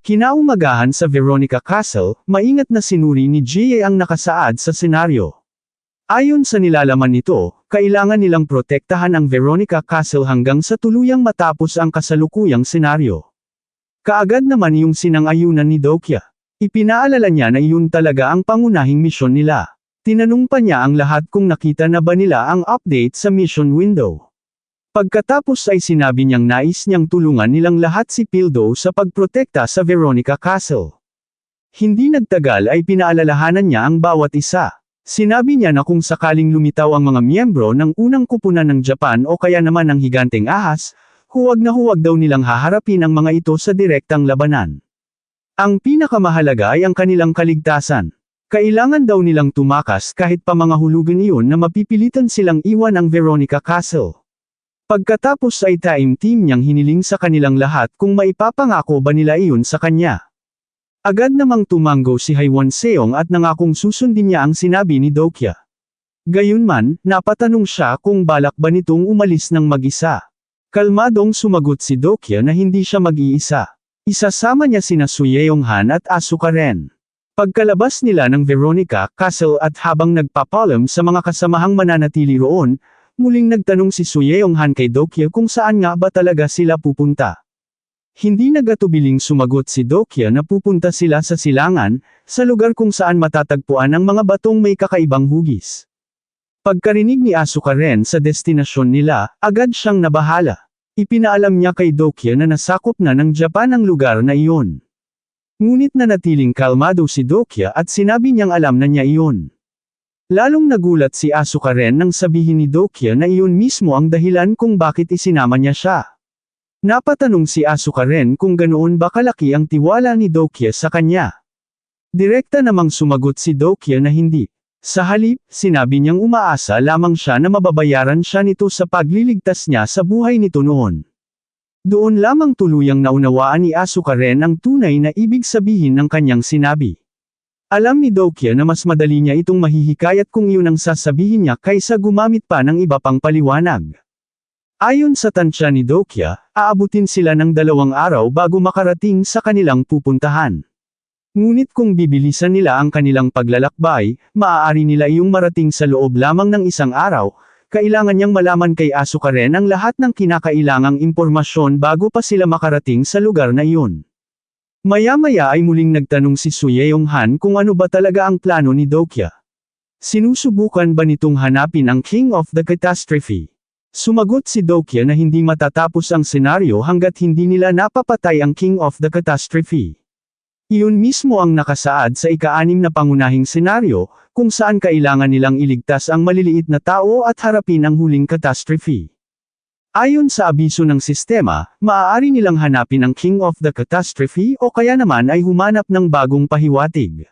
Kinaumagahan sa Veronica Castle, maingat na sinuri ni Jay ang nakasaad sa senaryo. Ayon sa nilalaman nito, kailangan nilang protektahan ang Veronica Castle hanggang sa tuluyang matapos ang kasalukuyang senaryo. Kaagad naman yung sinang-ayunan ni Dokya. Ipinaalala niya na iyon talaga ang pangunahing misyon nila. Tinanong pa niya ang lahat kung nakita na ba nila ang update sa mission window. Pagkatapos ay sinabi niyang nais niyang tulungan nilang lahat si Pildo sa pagprotekta sa Veronica Castle. Hindi nagtagal ay pinaalalahanan niya ang bawat isa. Sinabi niya na kung sakaling lumitaw ang mga miyembro ng unang kupunan ng Japan o kaya naman ng higanteng ahas, huwag na huwag daw nilang haharapin ang mga ito sa direktang labanan. Ang pinakamahalaga ay ang kanilang kaligtasan. Kailangan daw nilang tumakas kahit pa mga hulugan iyon na mapipilitan silang iwan ang Veronica Castle. Pagkatapos ay team niyang hiniling sa kanilang lahat kung maipapangako ba nila iyon sa kanya. Agad namang tumango si Haiwan Seong at nangakong susundin niya ang sinabi ni Dokya. Gayunman, napatanong siya kung balak ba nitong umalis ng mag-isa. Kalmadong sumagot si Dokya na hindi siya mag-iisa. Isasama niya sina Suyeonghan at Asuka rin. Pagkalabas nila ng Veronica Castle at habang nagpapalam sa mga kasamahang mananatili roon, muling nagtanong si Suyeonghan kay Dokya kung saan nga ba talaga sila pupunta. Hindi nagatubiling sumagot si Dokya na pupunta sila sa silangan, sa lugar kung saan matatagpuan ang mga batong may kakaibang hugis. Pagkarinig ni Asuka rin sa destinasyon nila, agad siyang nabahala. Ipinaalam niya kay Dokya na nasakop na ng Japan ang lugar na iyon. Ngunit nanatiling kalmado si Dokya at sinabi niyang alam na niya iyon. Lalong nagulat si Asuka rin nang sabihin ni Dokya na iyon mismo ang dahilan kung bakit isinama niya siya. Napatanong si Asuka rin kung ganoon ba kalaki ang tiwala ni Dokya sa kanya. Direkta namang sumagot si Dokya na hindi. Sa halip, sinabi niyang umaasa lamang siya na mababayaran siya nito sa pagliligtas niya sa buhay nito noon. Doon lamang tuluyang naunawaan ni Asuka rin ang tunay na ibig sabihin ng kanyang sinabi. Alam ni Dokya na mas madali niya itong mahihikayat kung iyon ang sasabihin niya kaysa gumamit pa ng iba pang paliwanag. Ayon sa tansya ni Dokya, aabutin sila ng 2 araw bago makarating sa kanilang pupuntahan. Ngunit kung bibilisan nila ang kanilang paglalakbay, maaari nila iyong marating sa loob lamang ng 1 araw, kailangan niyang malaman kay Asuka rin ang lahat ng kinakailangang impormasyon bago pa sila makarating sa lugar na iyon. Maya-maya ay muling nagtanong si Suyeonghan kung ano ba talaga ang plano ni Dokya. Sinusubukan ba nitong hanapin ang King of the Catastrophe? Sumagot si Dokya na hindi matatapos ang senaryo hanggat hindi nila napapatay ang King of the Catastrophe. Iyon mismo ang nakasaad sa ika-6 na pangunahing senaryo, kung saan kailangan nilang iligtas ang maliliit na tao at harapin ang huling catastrophe. Ayon sa abiso ng sistema, maaari nilang hanapin ang King of the Catastrophe o kaya naman ay humanap ng bagong pahiwatig.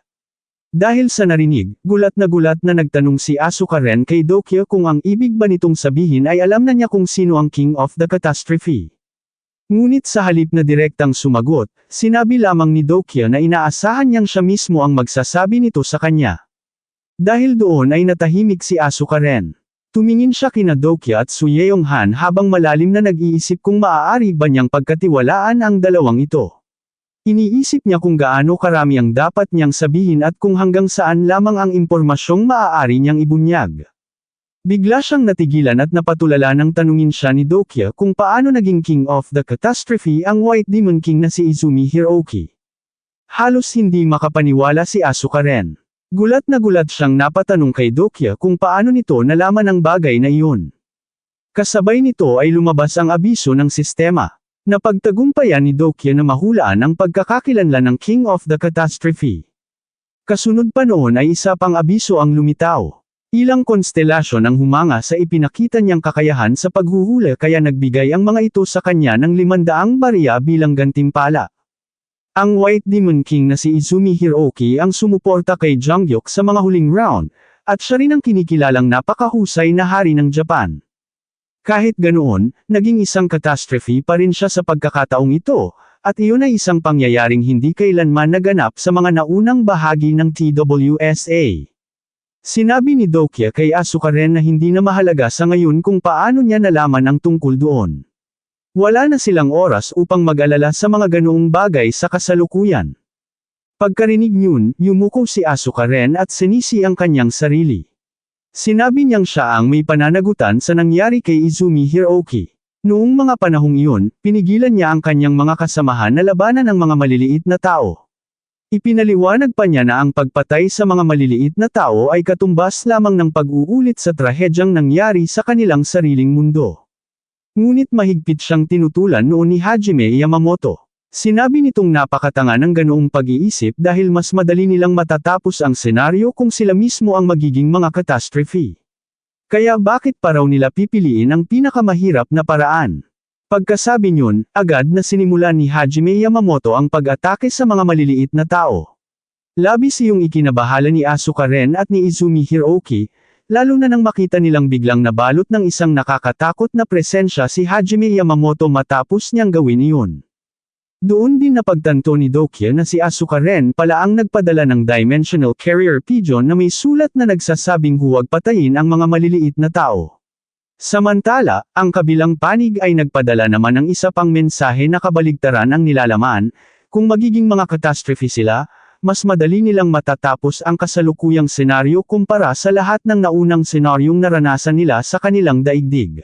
Dahil sa narinig, gulat na nagtanong si Asuka rin kay Dokya kung ang ibig ba nitong sabihin ay alam na niya kung sino ang King of the Catastrophe. Ngunit sa halip na direktang sumagot, sinabi lamang ni Dokya na inaasahan niyang siya mismo ang magsasabi nito sa kanya. Dahil doon ay natahimik si Asuka rin. Tumingin siya kina Dokya at Suyeonghan habang malalim na nag-iisip kung maaari ba niyang pagkatiwalaan ang dalawang ito. Iniisip niya kung gaano karami ang dapat niyang sabihin at kung hanggang saan lamang ang impormasyong maaari niyang ibunyag. Bigla siyang natigilan at napatulala nang tanungin siya ni Dokya kung paano naging King of the Catastrophe ang White Demon King na si Izumi Hiroki. Halos hindi makapaniwala si Asuka rin. Gulat siyang napatanong kay Dokya kung paano nito nalaman ang bagay na iyon. Kasabay nito ay lumabas ang abiso ng sistema. Napagtagumpayan ni Dokya na mahulaan ang pagkakakilanlan ng King of the Catastrophe. Kasunod pa noon ay isa pang abiso ang lumitaw. Ilang konstelasyon ang humanga sa ipinakita niyang kakayahan sa paghuhula kaya nagbigay ang mga ito sa kanya ng 500 barya bilang gantimpala. Ang White Demon King na si Izumi Hiroki ang sumuporta kay Jungkook sa mga huling round, at siya rin ang kinikilalang napakahusay na hari ng Japan. Kahit ganoon, naging isang catastrophe pa rin siya sa pagkakataong ito, at iyon ay isang pangyayaring hindi kailanman naganap sa mga naunang bahagi ng TWSA. Sinabi ni Dokya kay Asuka rin na hindi na mahalaga sa ngayon kung paano niya nalaman ang tungkol doon. Wala na silang oras upang mag-alala sa mga ganoong bagay sa kasalukuyan. Pagkarinig niyon, yumuko si Asuka Ren at sinisi ang kanyang sarili. Sinabi niyang siya ang may pananagutan sa nangyari kay Izumi Hiroki. Noong mga panahong iyon, pinigilan niya ang kanyang mga kasamahan na labanan ang mga maliliit na tao. Ipinaliwanag pa niya na ang pagpatay sa mga maliliit na tao ay katumbas lamang ng pag-uulit sa trahedyang nangyari sa kanilang sariling mundo. Ngunit mahigpit siyang tinutulan noon ni Hajime Yamamoto. Sinabi nitong napakatanga ng ganoong pag-iisip dahil mas madali nilang matatapos ang senaryo kung sila mismo ang magiging mga catastrophe. Kaya bakit pa raw nila pipiliin ang pinakamahirap na paraan? Pagkasabi niyon, agad na sinimulan ni Hajime Yamamoto ang pag-atake sa mga maliliit na tao. Labis iyong ikinabahala ni Asuka Ren at ni Izumi Hiroki, lalo na nang makita nilang biglang nabalot ng isang nakakatakot na presensya si Hajime Yamamoto matapos niyang gawin iyon. Doon din napagtanto ni Dokya na si Asuka Ren pala ang nagpadala ng Dimensional Carrier Pigeon na may sulat na nagsasabing huwag patayin ang mga maliliit na tao. Samantala, ang kabilang panig ay nagpadala naman ng isa pang mensahe na kabaligtaran ang nilalaman, kung magiging mga catastrophe sila, mas madali nilang matatapos ang kasalukuyang senaryo kumpara sa lahat ng naunang senaryong naranasan nila sa kanilang daigdig.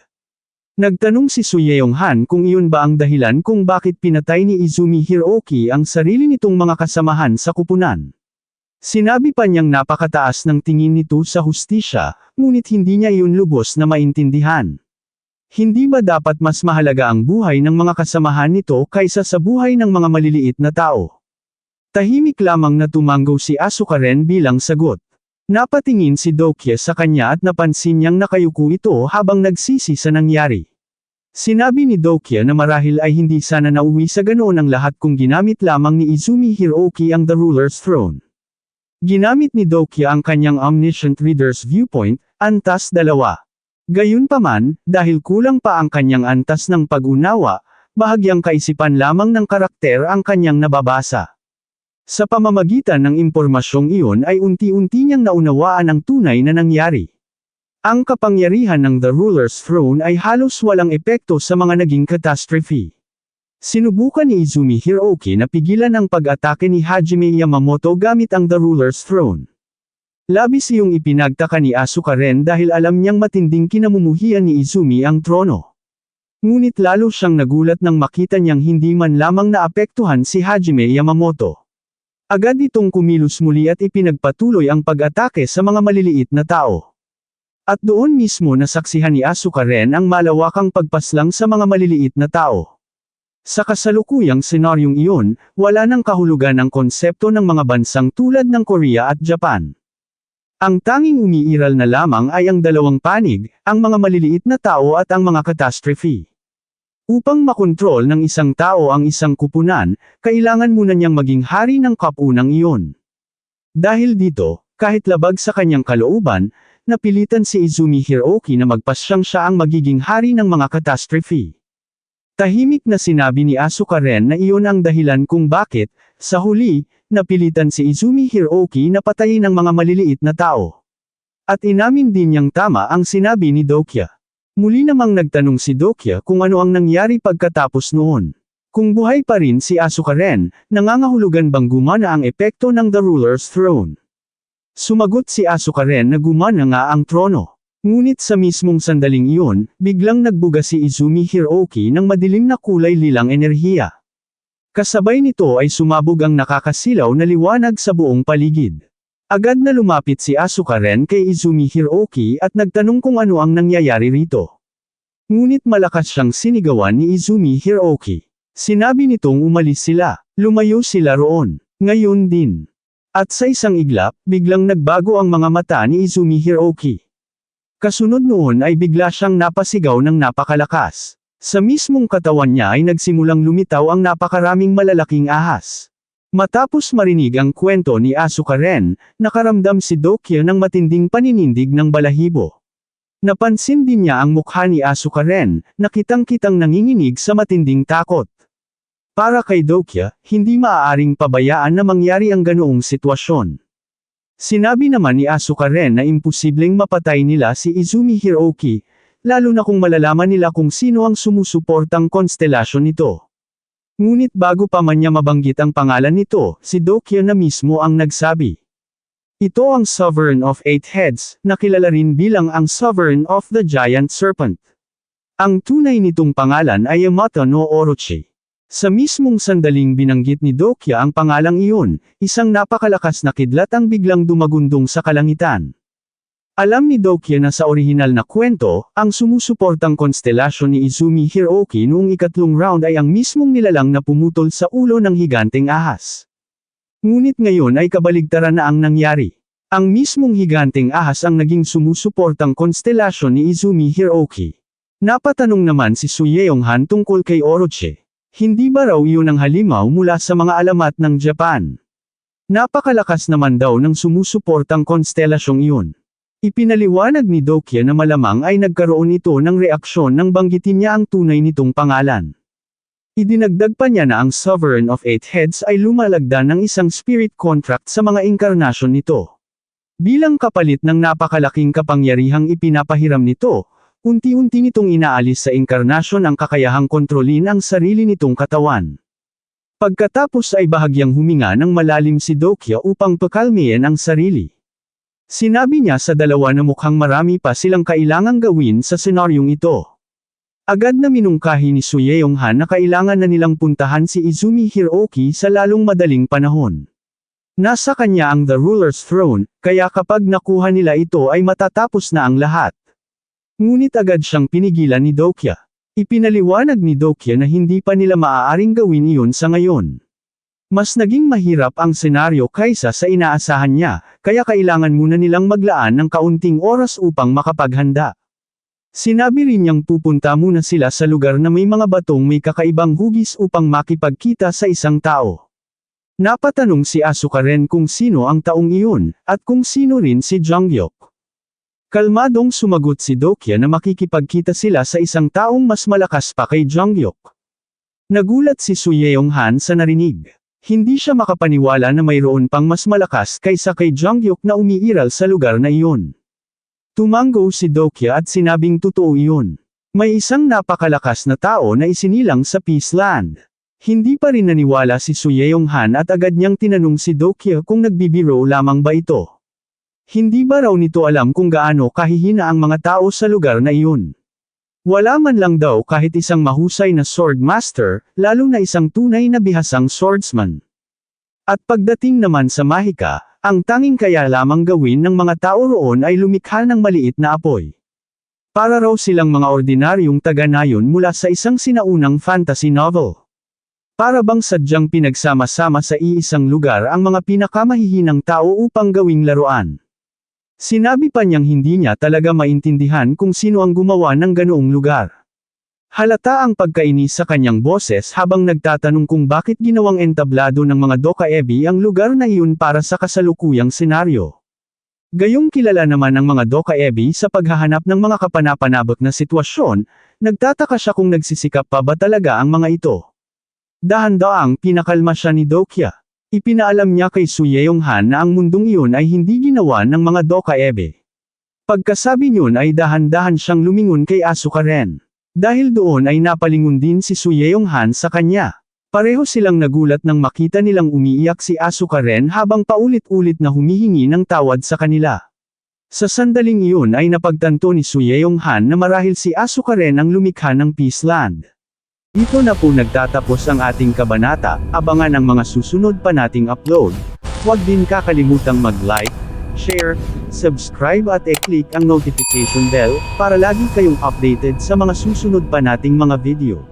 Nagtanong si Su Yeonghan kung iyon ba ang dahilan kung bakit pinatay ni Izumi Hiroki ang sarili nitong mga kasamahan sa kupunan. Sinabi pa niyang napakataas ng tingin nito sa hustisya, ngunit hindi niya iyon lubos na maintindihan. Hindi ba dapat mas mahalaga ang buhay ng mga kasamahan nito kaysa sa buhay ng mga maliliit na tao? Tahimik lamang na tumanggaw si Asuka Ren bilang sagot. Napatingin si Dokya sa kanya at napansin niyang nakayuko ito habang nagsisi sa nangyari. Sinabi ni Dokya na marahil ay hindi sana nauwi sa ganoon ang lahat kung ginamit lamang ni Izumi Hiroki ang The Ruler's Throne. Ginamit ni Dokya ang kanyang Omniscient Reader's Viewpoint, antas 2. Gayunpaman, dahil kulang pa ang kanyang antas ng pag-unawa, bahagyang kaisipan lamang ng karakter ang kanyang nababasa. Sa pamamagitan ng impormasyong iyon ay unti-unti niyang naunawaan ang tunay na nangyari. Ang kapangyarihan ng The Ruler's Throne ay halos walang epekto sa mga naging catastrophe. Sinubukan ni Izumi Hiroki na pigilan ang pag-atake ni Hajime Yamamoto gamit ang The Ruler's Throne. Labis iyong ipinagtaka ni Asuka Ren dahil alam niyang matinding kinamumuhian ni Izumi ang trono. Ngunit lalo siyang nagulat nang makita niyang hindi man lamang naapektuhan si Hajime Yamamoto. Agad itong kumilos muli at ipinagpatuloy ang pag-atake sa mga maliliit na tao. At doon mismo nasaksihan ni Asuka Ren ang malawakang pagpaslang sa mga maliliit na tao. Sa kasalukuyang senaryong iyon, wala nang kahulugan ang konsepto ng mga bansang tulad ng Korea at Japan. Ang tanging umiiral na lamang ay ang dalawang panig, ang mga maliliit na tao at ang mga catastrophe. Upang makontrol ng isang tao ang isang kupunan, kailangan muna niyang maging hari ng kapunang iyon. Dahil dito, kahit labag sa kanyang kalooban, napilitan si Izumi Hiroki na magpasyang siya ang magiging hari ng mga catastrophe. Tahimik na sinabi ni Asuka Ren na iyon ang dahilan kung bakit, sa huli, napilitan si Izumi Hiroki na patayin ang mga maliliit na tao. At inamin din niyang tama ang sinabi ni Dokya. Muli namang nagtanong si Dokya kung ano ang nangyari pagkatapos noon. Kung buhay pa rin si Asuka Ren, nangangahulugan bang gumana ang epekto ng The Ruler's Throne? Sumagot si Asuka Ren na gumana nga ang trono. Ngunit sa mismong sandaling iyon, biglang nagbuga si Izumi Hiroki ng madilim na kulay lilang enerhiya. Kasabay nito ay sumabog ang nakakasilaw na liwanag sa buong paligid. Agad na lumapit si Asuka Ren kay Izumi Hiroki at nagtanong kung ano ang nangyayari rito. Ngunit malakas siyang sinigawan ni Izumi Hiroki. Sinabi nitong umalis sila, lumayo sila roon. Ngayon din. At sa isang iglap, biglang nagbago ang mga mata ni Izumi Hiroki. Kasunod noon ay bigla siyang napasigaw ng napakalakas. Sa mismong katawan niya ay nagsimulang lumitaw ang napakaraming malalaking ahas. Matapos marinig ang kwento ni Asuka Ren, nakaramdam si Dokya ng matinding paninindig ng balahibo. Napansin din niya ang mukha ni Asuka Ren, na kitang-kitang nanginginig sa matinding takot. Para kay Dokya, hindi maaaring pabayaan na mangyari ang ganoong sitwasyon. Sinabi naman ni Asuka Ren na imposibleng mapatay nila si Izumi Hiroki, lalo na kung malalaman nila kung sino ang sumusuportang konstelasyon nito. Ngunit bago pa man niya mabanggit ang pangalan nito, si Dokya na mismo ang nagsabi. Ito ang Sovereign of Eight Heads, na kilala rin bilang ang Sovereign of the Giant Serpent. Ang tunay nitong pangalan ay Yamato no Orochi. Sa mismong sandaling binanggit ni Dokya ang pangalang iyon, isang napakalakas na kidlat ang biglang dumagundong sa kalangitan. Alam ni Dokya na sa orihinal na kwento, ang sumusuportang konstelasyon ni Izumi Hiroki noong ikatlong round ay ang mismong nilalang na pumutol sa ulo ng higanteng ahas. Ngunit ngayon ay kabaligtaran na ang nangyari. Ang mismong higanteng ahas ang naging sumusuportang konstelasyon ni Izumi Hiroki. Napatanong naman si Su Yeonghan tungkol kay Orochi. Hindi ba raw iyon ang halimaw mula sa mga alamat ng Japan? Napakalakas naman daw ng sumusuportang konstelasyong iyon. Ipinaliwanag ni Dokya na malamang ay nagkaroon ito ng reaksyon nang banggitin niya ang tunay nitong pangalan. Idinagdag pa niya na ang Sovereign of Eight Heads ay lumalagda ng isang spirit contract sa mga inkarnasyon nito. Bilang kapalit ng napakalaking kapangyarihang ipinapahiram nito, unti-unti nitong inaalis sa inkarnasyon ang kakayahang kontrolin ang sarili nitong katawan. Pagkatapos ay bahagyang huminga ng malalim si Dokya upang pakalmayan ang sarili. Sinabi niya sa dalawa na mukhang marami pa silang kailangang gawin sa senaryong ito. Agad na minungkahi ni Su Yeonghan na kailangan na nilang puntahan si Izumi Hiroki sa lalong madaling panahon. Nasa kanya ang The Ruler's Throne, kaya kapag nakuha nila ito ay matatapos na ang lahat. Ngunit agad siyang pinigilan ni Dokya. Ipinaliwanag ni Dokya na hindi pa nila maaaring gawin iyon sa ngayon. Mas naging mahirap ang senaryo kaysa sa inaasahan niya, kaya kailangan muna nilang maglaan ng kaunting oras upang makapaghanda. Sinabi rin niyang pupunta muna sila sa lugar na may mga batong may kakaibang hugis upang makipagkita sa isang tao. Napatanong si Asuka rin kung sino ang taong iyon, at kung sino rin si Jonghyuk. Kalmadong sumagot si Dokya na makikipagkita sila sa isang taong mas malakas pa kay Jonghyuk. Nagulat si Su Yeonghan sa narinig. Hindi siya makapaniwala na mayroon pang mas malakas kaysa kay Jonghyuk na umiiral sa lugar na iyon. Tumango si Dokya at sinabing totoo iyon. May isang napakalakas na tao na isinilang sa Peace Land. Hindi pa rin naniwala si Su Yeonghan at agad niyang tinanong si Dokya kung nagbibiro lamang ba ito. Hindi ba raw nito alam kung gaano kahihina ang mga tao sa lugar na iyon? Wala man lang daw kahit isang mahusay na sword master, lalo na isang tunay na bihasang swordsman. At pagdating naman sa Mahika, ang tanging kaya lamang gawin ng mga tao roon ay lumikha ng maliit na apoy. Para raw silang mga ordinaryong taga-nayon mula sa isang sinaunang fantasy novel. Para bang sadyang pinagsama-sama sa iisang lugar ang mga pinakamahihinang tao upang gawing laruan. Sinabi pa niyang hindi niya talaga maintindihan kung sino ang gumawa ng ganoong lugar. Halata ang pagkainis sa kanyang boses habang nagtatanong kung bakit ginawang entablado ng mga dokaebi ang lugar na iyon para sa kasalukuyang senaryo. Gayong kilala naman ang mga dokaebi sa paghahanap ng mga kapanapanabik na sitwasyon, nagtataka siya kung nagsisikap pa ba talaga ang mga ito. Dahan-daang pinakalma siya ni Dokya. Ipinaalam niya kay Su Yeonghan na ang mundong iyon ay hindi ginawa ng mga dokaebi. Pagkasabi niyon ay dahan-dahan siyang lumingon kay Asuka rin. Dahil doon ay napalingon din si Su Yeonghan sa kanya. Pareho silang nagulat nang makita nilang umiiyak si Asuka rin habang paulit-ulit na humihingi ng tawad sa kanila. Sa sandaling iyon ay napagtanto ni Su Yeonghan na marahil si Asuka rin ang lumikha ng Peace Land. Dito na po nagtatapos ang ating kabanata, abangan ang mga susunod pa nating upload. Huwag din kakalimutang mag-like, share, subscribe at i-click ang notification bell, para lagi kayong updated sa mga susunod pa nating mga video.